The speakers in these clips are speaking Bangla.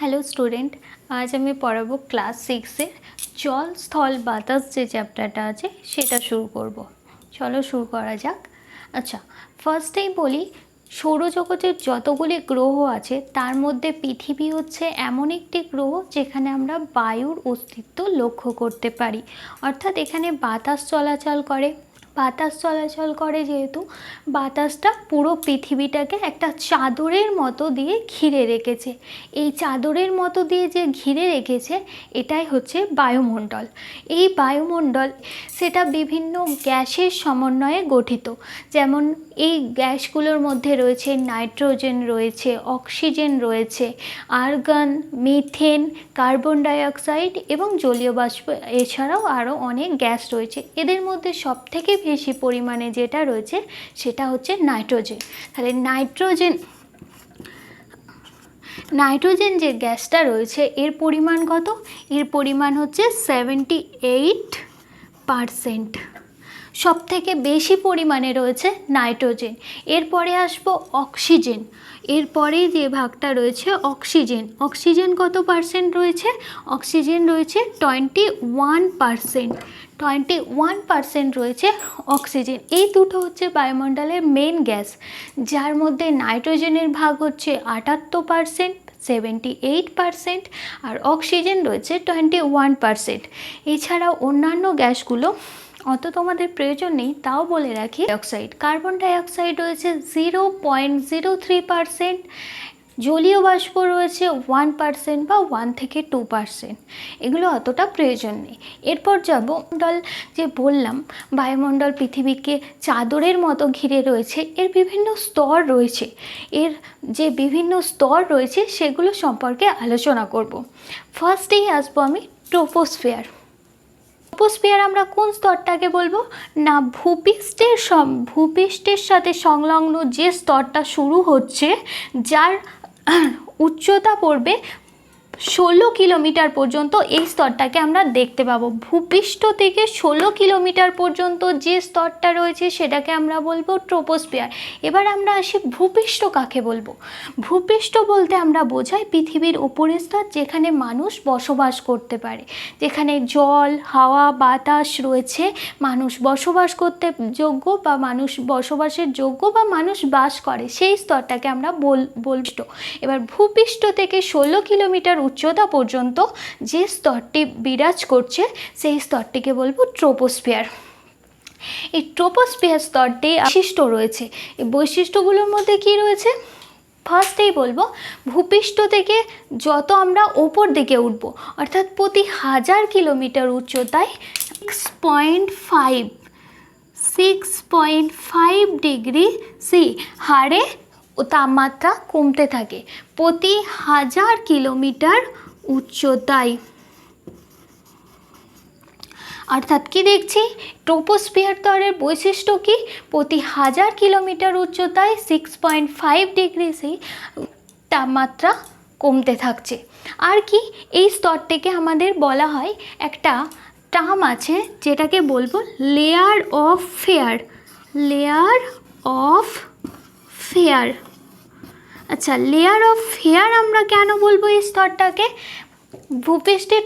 হ্যালো স্টুডেন্ট, আজ আমি পড়াবো ক্লাস 6-এর জল স্থল বাতাস যে চ্যাপ্টারটা আছে সেটা শুরু করব। চলো শুরু করা যাক। আচ্ছা, ফার্স্টেই বলি, সৌরজগতের যতগুলি গ্রহ আছে তার মধ্যে পৃথিবী হচ্ছে এমন একটি গ্রহ যেখানে আমরা বায়ুর অস্তিত্ব লক্ষ্য করতে পারি, অর্থাৎ এখানে বাতাস চলাচল করে। যেহেতু বাতাসটা পুরো পৃথিবীটাকে একটা চাদরের মতো দিয়ে ঘিরে রেখেছে। এই চাদরের মতো দিয়ে যে ঘিরে রেখেছে এটাই হচ্ছে বায়ুমণ্ডল। এই বায়ুমণ্ডল সেটা বিভিন্ন গ্যাসের সমন্বয়ে গঠিত। যেমন এই গ্যাসগুলোর মধ্যে রয়েছে নাইট্রোজেন, রয়েছে অক্সিজেন, রয়েছে আর্গন, মিথেন, কার্বন ডাইঅক্সাইড এবং জলীয় বাষ্প, এছাড়াও আরও অনেক গ্যাস রয়েছে। এদের মধ্যে সবথেকে বেশি পরিমাণে যেটা রয়েছে সেটা হচ্ছে নাইট্রোজেন। তাহলে নাইট্রোজেন যে গ্যাসটা রয়েছে এর পরিমাণ কত? এর পরিমাণ হচ্ছে 78%। সব থেকে বেশি পরিমাণে রয়েছে নাইট্রোজেন। এরপরে আসবো অক্সিজেন। এরপরে যে ভাগটা রয়েছে অক্সিজেন কত পার্সেন্ট রয়েছে? অক্সিজেন রয়েছে 21%। 21% রয়েছে অক্সিজেন। এই দুটো হচ্ছে বায়ুমণ্ডলের মেন গ্যাস, যার মধ্যে নাইট্রোজেনের ভাগ হচ্ছে 78%, 78%, আর অক্সিজেন রয়েছে 21%। এছাড়াও অন্যান্য গ্যাসগুলো অত তোমাদের প্রয়োজন নেই, তাও বলে রাখি। কার্বন ডাইঅক্সাইড রয়েছে 0.03%, জলীয় বাষ্প রয়েছে 1% বা 1 থেকে 2%। এগুলো অতটা প্রয়োজন নেই। এরপর যাব মণ্ডল, যে বললাম বায়ুমণ্ডল পৃথিবীকে চাদরের মতো ঘিরে রয়েছে, এর বিভিন্ন স্তর রয়েছে। এর যে বিভিন্ন স্তর রয়েছে সেগুলো সম্পর্কে আলোচনা করব। ফার্স্টেই আসবো আমি ট্রপোস্ফিয়ার। ট্রপোস্ফিয়ার আমরা কোন স্তরটাকে বলবো? না, ভূপৃষ্ঠের সাথে সংলগ্ন যে স্তরটা শুরু হচ্ছে, যার উচ্চতা পড়বে 16 কিলোমিটার পর্যন্ত, এই স্তরটাকে আমরা দেখতে পাবো। ভূপৃষ্ঠ থেকে 16 কিলোমিটার পর্যন্ত যে স্তরটা রয়েছে সেটাকে আমরা বলবো ট্রপোস্ফিয়ার। এবার আমরা আসি ভূপৃষ্ঠ কাকে বলবো। ভূপৃষ্ঠ বলতে আমরা বোঝাই পৃথিবীর উপরের স্তর, যেখানে মানুষ বসবাস করতে পারে, যেখানে জল, হাওয়া, বাতাস রয়েছে, মানুষ বসবাস করতে যোগ্য বা মানুষ বসবাসের যোগ্য বা মানুষ বাস করে, সেই স্তরটাকে আমরা বলবো। এবার ভূপৃষ্ঠ থেকে 16 কিলোমিটার উচ্চতা পর্যন্ত যে স্তরটি বিরাজ করছে সেই স্তরটিকে বলবো ট্রপোস্ফিয়ার। এই ট্রপোস্ফিয়ার স্তরটি বৈশিষ্ট্য রয়েছে। এই বৈশিষ্ট্যগুলোর মধ্যে কি রয়েছে? ফার্স্টেই বলবো, ভূপৃষ্ঠ থেকে যত আমরা ওপর দিকে উঠবো, অর্থাৎ প্রতি 1000 কিলোমিটার উচ্চতায় 6.5 ডিগ্রি সি হারে তাপমাত্রা কমতে থাকে প্রতি 1000 কিলোমিটার উচ্চতায়। অর্থাৎ কি দেখছি, ট্রপোস্ফিয়ার স্তরের বৈশিষ্ট্য কি? প্রতি 1000 কিলোমিটার উচ্চতায় 6.5 ডিগ্রি সি তাপমাত্রা কমতে থাকছে। আর কি, এই স্তরটিকে আমাদের বলা হয়, একটা টার্ম আছে যেটাকে বলবো লেয়ার অফ ফেয়ার। আচ্ছা, লেয়ার অফ ফেয়ার আমরা কেন বলবো এই স্তরটাকে? ভূপৃষ্ঠের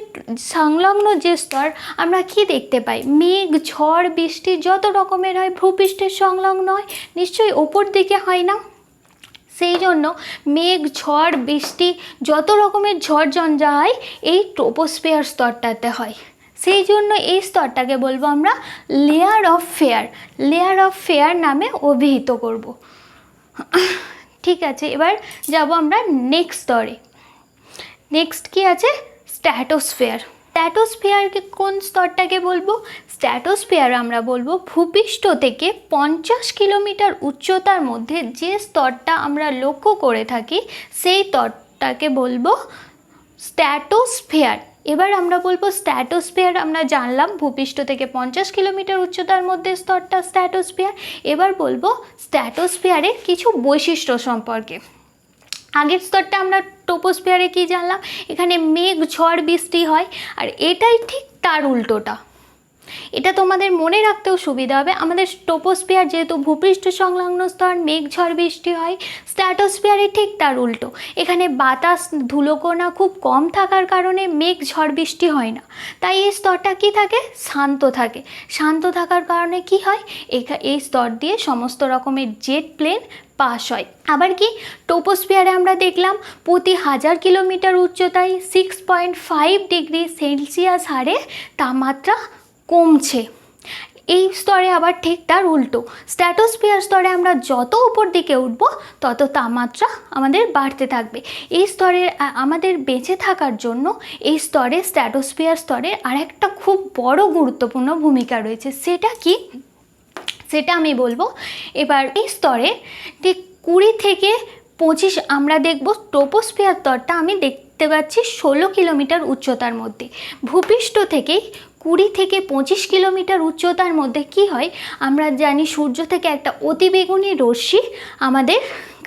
সংলগ্ন যে স্তর, আমরা কি দেখতে পাই? মেঘ, ঝড়, বৃষ্টি যত রকমের হয় ভূপৃষ্ঠের সংলগ্ন হয়, নিশ্চয়ই ওপর দিকে হয় না? সেই জন্য মেঘ, ঝড়, বৃষ্টি যত রকমের ঝড় ঝঞ্ঝা হয় এই ট্রপোস্ফিয়ার স্তরটাতে হয়। সেই জন্য এই স্তরটাকে বলবো আমরা লেয়ার অফ ফেয়ার নামে অভিহিত করব। ঠিক আছে, এবার যাব আমরা নেক্সট স্তরে। নেক্সট কি আছে? স্ট্র্যাটোস্ফিয়ারকে কোন স্তরটাকে বলবো? স্ট্র্যাটোস্ফিয়ার আমরা বলবো ভূপৃষ্ঠ থেকে 50 কিলোমিটার উচ্চতার মধ্যে যে স্তরটা আমরা লক্ষ্য করে থাকি সেই স্তরটাকে বলবো স্ট্র্যাটোস্ফিয়ার। এবার আমরা বলবো স্ট্র্যাটোস্ফিয়ার আমরা জানলাম ভূপৃষ্ঠ থেকে 50 কিলোমিটার উচ্চতার মধ্যে স্তরটা স্ট্র্যাটোস্ফিয়ার। এবার বলবো স্ট্র্যাটোস্ফিয়ারের কিছু বৈশিষ্ট্য সম্পর্কে। আগের স্তরটা আমরা ট্রপোস্ফিয়ারে কি জানলাম? এখানে মেঘ, ঝড়, বৃষ্টি হয়, আর এটাই ঠিক তার উল্টোটা। এটা তোমাদের মনে রাখতেও সুবিধা হবে। আমাদের ট্রপোস্ফিয়ার যেহেতু ভূপৃষ্ঠ সংলগ্ন স্তর, মেঘ ঝড় বৃষ্টি হয়। স্ট্র্যাটোস্ফিয়ারে ঠিক তার উল্টো, এখানে বাতাস ধুলোকণা খুব কম থাকার কারণে মেঘ ঝড় বৃষ্টি হয় না। তাই এই স্তরটা কি থাকে, শান্ত থাকে। শান্ত থাকার কারণে কি হয়, এই স্তর দিয়ে সমস্ত রকমের জেট প্লেন পাস হয়। আবার কি, ট্রপোস্ফিয়ারে আমরা দেখলাম প্রতি 1000 কিলোমিটার উচ্চতায় 6.5 ডিগ্রি সেলসিয়াস হারে তাপমাত্রা কমছে। এই স্তরে আবার ঠিক তার উল্টো, স্ট্র্যাটোস্ফিয়ার স্তরে আমরা যত উপর দিকে উঠব তত তাপমাত্রা আমাদের বাড়তে থাকবে। এই স্তরে আমাদের বেঁচে থাকার জন্য এই স্তরে, স্ট্র্যাটোস্ফিয়ার স্তরে আরেকটা খুব বড় গুরুত্বপূর্ণ ভূমিকা রয়েছে। সেটা কি, সেটা আমি বলবো। এবার এই স্তরে ঠিক 20 থেকে 25, আমরা দেখব ট্রপোস্ফিয়ার স্তরটা আমি দেখতে পাচ্ছি 16 কিলোমিটার উচ্চতার মধ্যে। ভূপৃষ্ঠ থেকে 20 থেকে 25 কিলোমিটার উচ্চতার মধ্যে কি হয়, আমরা জানি সূর্য থেকে একটা অতিবেগুনি রশ্মি আমাদের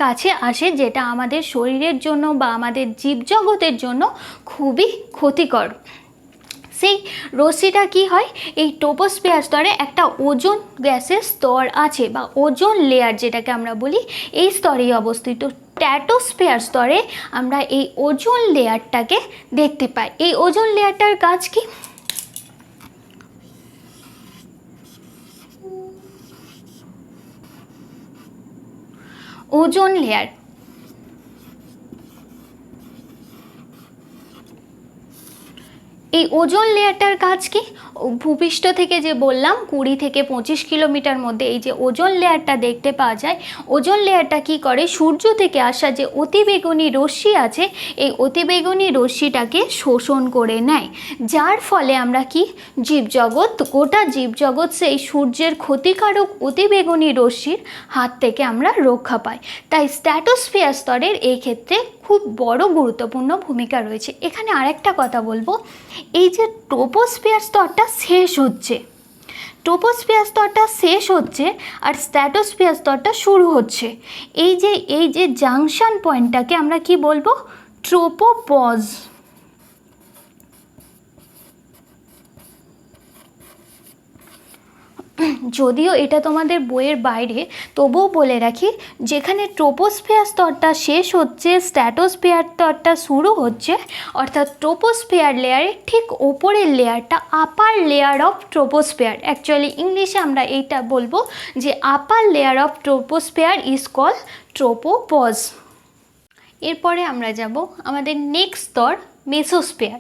কাছে আসে, যেটা আমাদের শরীরের জন্য বা আমাদের জীবজগতের জন্য খুবই ক্ষতিকর। সেই রশ্মিটা কি হয়, এই ট্রপোস্ফিয়ার স্তরে একটা ওজোন গ্যাসের স্তর আছে বা ওজোন লেয়ার যেটাকে আমরা বলি, এই স্তরেই অবস্থিত। স্ট্র্যাটোস্ফিয়ার স্তরে আমরা এই ওজোন লেয়ারটাকে দেখতে পাই। এই ওজোন লেয়ারটার কাজ কি, ওজোন লেয়ার, এই ওজোন লেয়ারটার কাজ কি, ভূপৃষ্ঠ থেকে যে বললাম 20 থেকে 25 কিলোমিটার মধ্যে এই যে ওজোন লেয়ারটা দেখতে পাওয়া যায়, ওজোন লেয়ারটা কি করে, সূর্য থেকে আসা যে অতিবেগুনি রশ্মি আছে, এই অতিবেগুনি রশ্মিটাকে শোষণ করে নেয়। যার ফলে আমরা কি, জীবজগৎ, গোটা জীবজগৎ সেই সূর্যের ক্ষতিকারক অতিবেগুনি রশ্মির হাত থেকে আমরা রক্ষা পাই। তাই স্ট্র্যাটোস্ফিয়ার স্তরের এই ক্ষেত্রে খুব বড় গুরুত্বপূর্ণ ভূমিকা রয়েছে। এখানে আরেকটা কথা বলবো, এই যে ট্রপোস্ফিয়ার স্তরটা শেষ হচ্ছে, ট্রপোস্ফিয়ার স্তরটা শেষ হচ্ছে আর স্ট্র্যাটোস্ফিয়ার স্তরটা শুরু হচ্ছে, এই যে জাংশন পয়েন্টটাকে আমরা কি বলবো, ট্রোপোপজ। যদিও এটা তোমাদের বইয়ের বাইরে, তবুও বলে রাখি, যেখানে ট্রপোস্ফিয়ার স্তরটা শেষ হচ্ছে, স্ট্র্যাটোস্ফিয়ার স্তরটা শুরু হচ্ছে, অর্থাৎ ট্রপোস্ফিয়ার লেয়ারের ঠিক ওপরের লেয়ারটা upper layer of troposphere. Actually ইংলিশে আমরা এইটা বলবো যে upper layer of troposphere is call tropopause. এরপরে আমরা যাব আমাদের নেক্সট স্তর, মেসোস্ফিয়ার।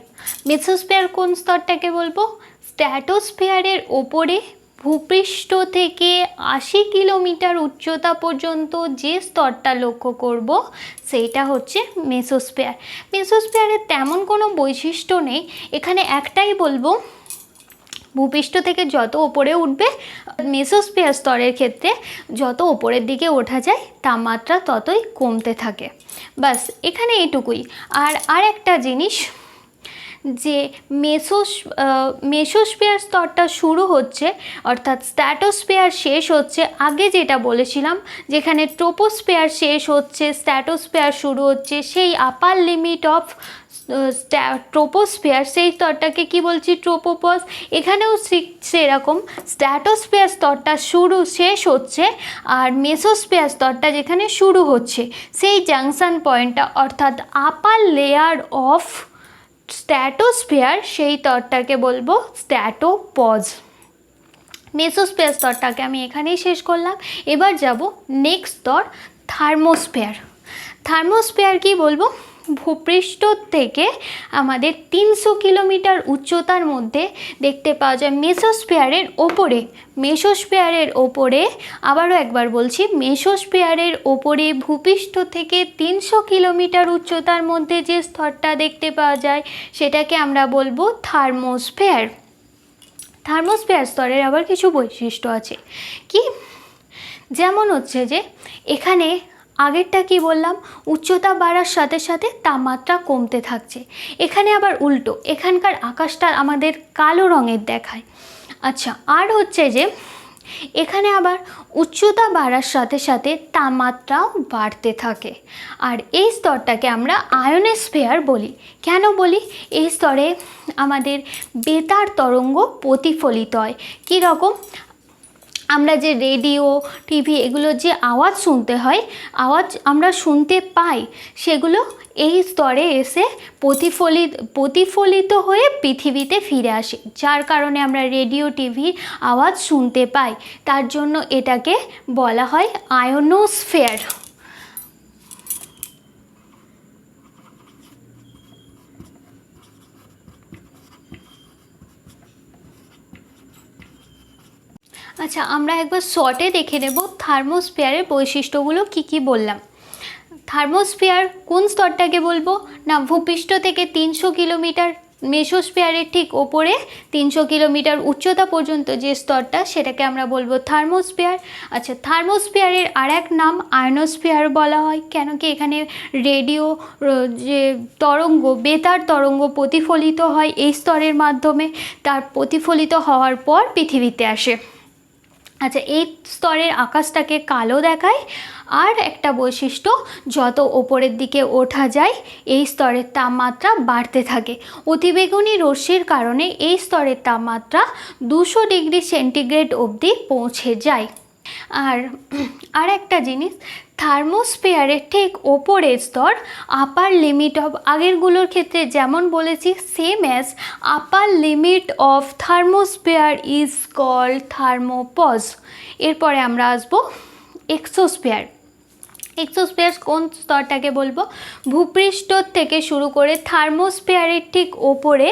মেসোস্ফিয়ার কোন স্তরটাকে বলবো, স্ট্র্যাটোস্ফিয়ারের ওপরে ভূপৃষ্ঠ থেকে 80 কিলোমিটার উচ্চতা পর্যন্ত যে স্তরটা লক্ষ্য করব সেইটা হচ্ছে মেসোস্ফিয়ার। মেসোস্ফিয়ারের তেমন কোনো বৈশিষ্ট্য নেই, এখানে একটাই বলবো, ভূপৃষ্ঠ থেকে যত ওপরে উঠবে, মেসোস্ফিয়ার স্তরের ক্ষেত্রে যত ওপরের দিকে ওঠা যায় তাপমাত্রা ততই কমতে থাকে। বাস এখানে এইটুকুই। আর একটা জিনিস, যে মেসোস্ফিয়ার স্তরটা শুরু হচ্ছে, অর্থাৎ স্ট্র্যাটোস্ফিয়ার শেষ হচ্ছে। আগে যেটা বলেছিলাম, যেখানে ট্রপোস্ফিয়ার শেষ হচ্ছে, স্ট্র্যাটোস্ফিয়ার শুরু হচ্ছে, সেই আপার লিমিট অফ ট্রপোস্ফিয়ার, সেই স্তরটাকে কি বলছি, ট্রোপোপজ। এখানেও সেরকম স্ট্র্যাটোস্ফিয়ার স্তরটা শেষ হচ্ছে আর মেসোস্ফিয়ার স্তরটা যেখানে শুরু হচ্ছে, সেই জাংশন পয়েন্টটা অর্থাৎ আপার লেয়ার অফ স্ট্র্যাটোস্ফিয়ার, সেই স্তরটাকে বলবো স্ট্র্যাটোপজ। মেসোস্ফিয়ার স্তরটাকে আমি এখানেই শেষ করলাম। এবার যাব নেক্সট স্তর, থার্মোস্ফিয়ার। থার্মোস্ফিয়ার কি বলবো, ভূপৃষ্ঠ থেকে আমাদের 300 কিলোমিটার উচ্চতার মধ্যে দেখতে পাওয়া যায় মেসোস্ফিয়ারের ওপরে। মেসোস্ফিয়ারের ওপরে, আবারও একবার বলছি, মেসোস্ফিয়ারের ওপরে ভূপৃষ্ঠ থেকে 300 কিলোমিটার উচ্চতার মধ্যে যে স্তরটা দেখতে পাওয়া যায় সেটাকে আমরা বলবো থার্মোস্ফিয়ার। থার্মোস্ফিয়ার স্তরের আবার কিছু বৈশিষ্ট্য আছে, কি, যেমন হচ্ছে যে এখানে আগেরটা কি বললাম, উচ্চতা বাড়ার সাথে সাথে তাপমাত্রা কমতে থাকছে। এখানে আবার উল্টো, এখানকার আকাশটা আমাদের কালো রঙের দেখায়। আচ্ছা, আর হচ্ছে যে এখানে আবার উচ্চতা বাড়ার সাথে সাথে তাপমাত্রাও বাড়তে থাকে। আর এই স্তরটাকে আমরা আয়নোস্ফিয়ার বলি। কেন বলি? এই স্তরে আমাদের বেতার তরঙ্গ প্রতিফলিত হয়। কীরকম? আমরা যে রেডিও, টিভি এগুলোর যে আওয়াজ শুনতে হয়, আওয়াজ আমরা শুনতে পাই, সেগুলো এই স্তরে এসে প্রতিফলিত হয়ে পৃথিবীতে ফিরে আসে, যার কারণে আমরা রেডিও, টিভির আওয়াজ শুনতে পাই। তার জন্য এটাকে বলা হয় আয়নোস্ফিয়ার। আচ্ছা, আমরা একবার শর্টে দেখে নেব থার্মোস্ফিয়ারের বৈশিষ্ট্যগুলো কি কি বললাম। থার্মোস্ফিয়ার কোন স্তরটাকে বলবো না, ভূপৃষ্ঠ থেকে 300 কিলোমিটার, মেসোস্ফিয়ারের ঠিক ওপরে 300 কিলোমিটার উচ্চতা পর্যন্ত যে স্তরটা, সেটাকে আমরা বলবো থার্মোস্ফিয়ার। আচ্ছা, থার্মোস্ফিয়ারের আর এক নাম আয়নোস্ফিয়ার বলা হয়। কেন কি? এখানে রেডিও যে তরঙ্গ, বেতার তরঙ্গ প্রতিফলিত হয় এই স্তরের মাধ্যমে, তার প্রতিফলিত হওয়ার পর পৃথিবীতে আসে। আচ্ছা, এই স্তরের আকাশটাকে কালো দেখায়। আর একটা বৈশিষ্ট্য, যত ওপরের দিকে ওঠা যায় এই স্তরের তাপমাত্রা বাড়তে থাকে। অতিবেগুনি রশ্মির কারণে এই স্তরের তাপমাত্রা 200 ডিগ্রি সেন্টিগ্রেড অবধি পৌঁছে যায়। আর একটা জিনিস, থার্মোস্ফিয়ারের ঠিক ওপরের স্তর আপার লিমিট অফ, আগেরগুলোর ক্ষেত্রে যেমন বলেছি same as upper limit of thermosphere is called thermopause. এরপরে আমরা আসবো এক্সোস্ফিয়ার। এক্সোস্ফিয়ার কোন স্তরটাকে বলবো? ভূপৃষ্ঠ থেকে শুরু করে থার্মোস্ফিয়ারের ঠিক ওপরে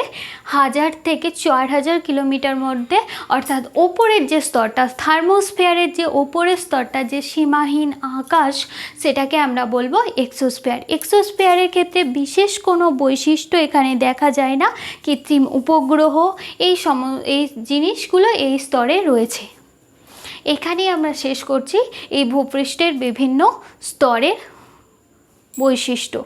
1000 থেকে 4000 কিলোমিটার মধ্যে, অর্থাৎ ওপরের যে স্তরটা, থার্মোস্ফিয়ারের যে ওপরের স্তরটা, যে সীমাহীন আকাশ, সেটাকে আমরা বলবো এক্সোস্ফিয়ার। এক্সোস্ফিয়ারের ক্ষেত্রে বিশেষ কোনো বৈশিষ্ট্য এখানে দেখা যায় না। কৃত্রিম উপগ্রহ এই জিনিসগুলো এই স্তরে রয়েছে। এখানেই আমরা শেষ করছি এই ভূপৃষ্ঠের বিভিন্ন স্তরের বৈশিষ্ট্য।